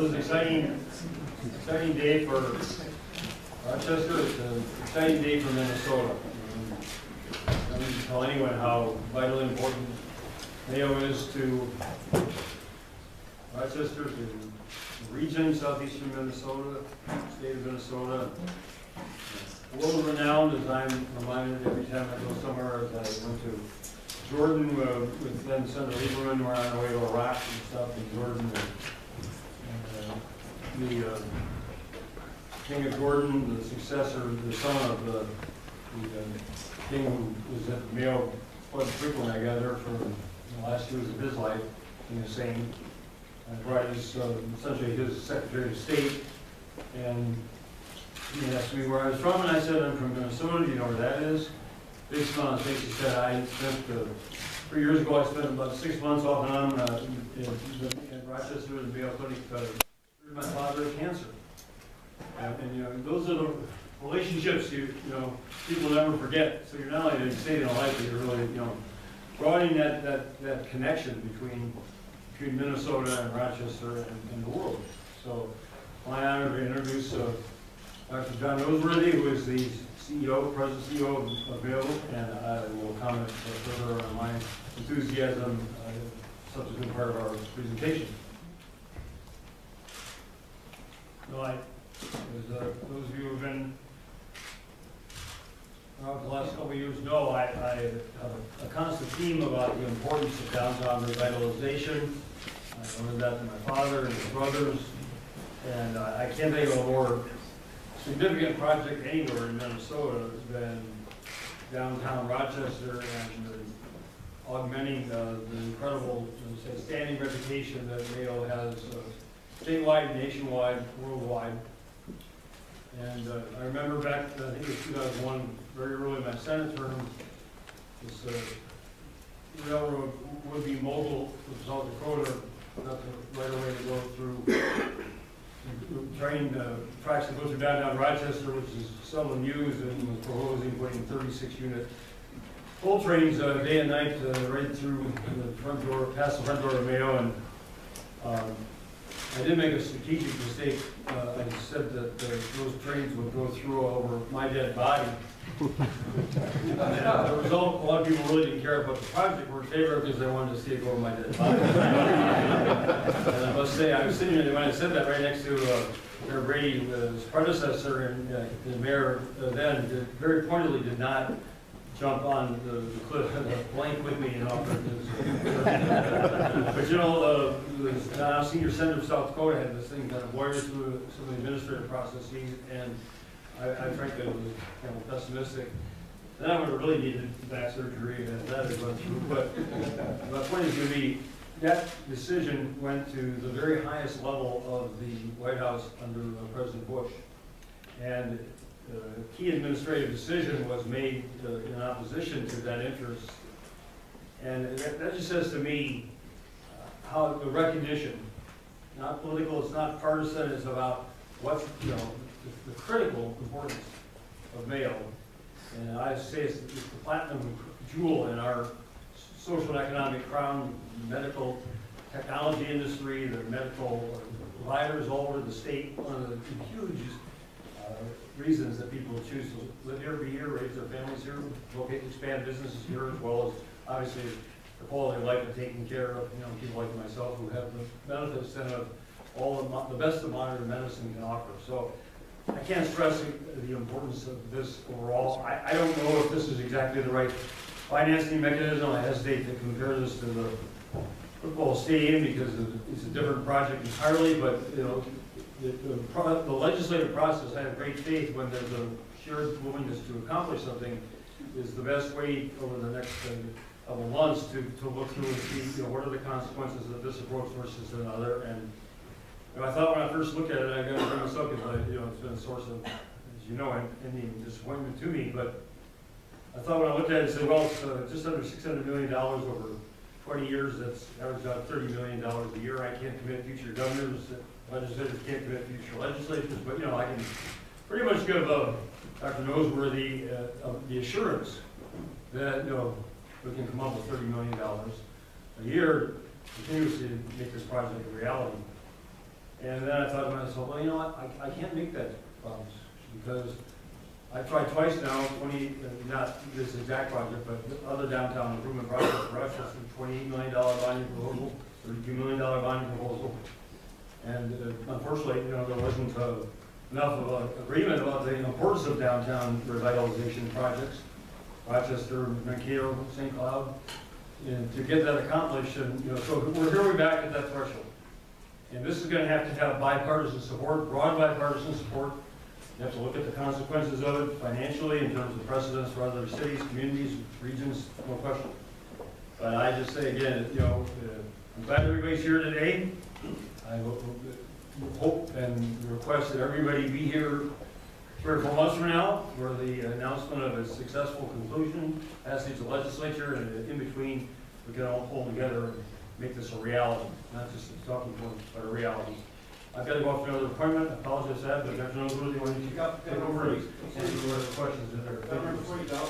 Well, it's an exciting day for Rochester. It's an exciting day for Minnesota. I need to tell anyone how vitally important Mayo is to Rochester, to the region, southeastern Minnesota, state of Minnesota. World-renowned, as I'm reminded every time I go somewhere. As I went to Jordan with then Senator Lieberman. We're on our way to Iraq and stuff in Jordan. The King of Jordan, the successor, the son of the king who was at Mayo quite frequently, I gather, for the last years of his life, King Hussein. I brought his, essentially his Secretary of State, and he asked me where I was from, and I said, I'm from Minnesota. Do you know where that is? Big smile on his face. He said, I spent, 3 years ago, I spent about 6 months off and on in Rochester in the Mayo Clinic because my father had cancer. And you know, those are the relationships you know people never forget. So you're not only saving a life, but you're really broadening that connection between Minnesota and Rochester and the world. So my honor to introduce Dr. John Noseworthy, who is the President CEO of Mayo, and I will comment further on my enthusiasm subsequent part of our presentation. So as those of you who have been around for the last couple of years know, I have a constant theme about the importance of downtown revitalization. I learned that from my father and his brothers, and I can't think of a more significant project anywhere in Minnesota than downtown Rochester and augmenting the incredible standing reputation that Mayo has statewide, nationwide, worldwide. And I remember back, I think it was 2001, very early in my Senate term, this railroad would be mobile to South Dakota, not the right away to go through train tracks that go through downtown Rochester, which is seldom used, and was proposing putting 36-unit full trains day and night right through the front door, past the front door of Mayo. And I did make a strategic mistake. I said that those trains would go through over my dead body. And the result, a lot of people really didn't care about the project, were in favor because they wanted to see it go over my dead body. And I must say, I was sitting there when I said that right next to Mayor Brady, his predecessor, and the mayor then very pointedly did not jump on the blank with me and offer his. But you know, the senior senator of South Dakota had this thing kind of wired through some of the administrative processes, and I frankly was kind of pessimistic. Then I would have really needed back surgery, and that had gone through. But my point is going to be that decision went to the very highest level of the White House under President Bush, and a key administrative decision was made in opposition to that interest. And that just says to me how the recognition, not political, it's not partisan, it's about what's, the critical importance of Mayo. And I say it's the platinum jewel in our social and economic crown, medical technology industry, the medical providers all over the state. One of the huge reasons that people choose to live here, be here, raise their families here, locate, expand businesses here, as well as obviously the quality of life of taking care of people like myself who have the benefits then of all the best of modern medicine can offer. So I can't stress the importance of this overall. I don't know if this is exactly the right financing mechanism. I hesitate to compare this to the football stadium because it's a different project entirely, but the legislative process, I have great faith when there's a shared willingness to accomplish something, is the best way over the next couple months to look through and see what are the consequences of this approach versus another. And I thought when I first looked at it, I got to bring this up because it's been a source of, as you know, any disappointment to me. But I thought when I looked at it, I said, well, it's just under $600 million over 20 years. That's averaged out $30 million a year. I can't commit future governors. Legislators can't commit future legislatures, but I can pretty much give Dr. Noseworthy the assurance that we can come up with $30 million a year continuously to make this project a reality. And then I thought to myself, well, you know what, I can't make that promise, because I've tried twice now, not this exact project, but other downtown improvement projects, Rochester, $28 million bonding proposal, $32 million bonding proposal. And unfortunately, you know, there wasn't enough of an agreement about the importance of downtown revitalization projects, Rochester, Mankato, St. Cloud, and to get that accomplished. And, you know, so we're back at that threshold. And this is going to have bipartisan support, broad bipartisan support. You have to look at the consequences of it financially in terms of precedents for other cities, communities, regions, no question. But I just say again, you know, I'm glad everybody's here today. I hope and request that everybody be here 3 or 4 months from now for the announcement of a successful conclusion, passage of the legislature, and in between, we can all pull together and make this a reality, not just a talking point, but a reality. I've got to go off to another appointment. I apologize for that, but Dr. Noble, you want to take over and answer whatever questions that are. Before you go,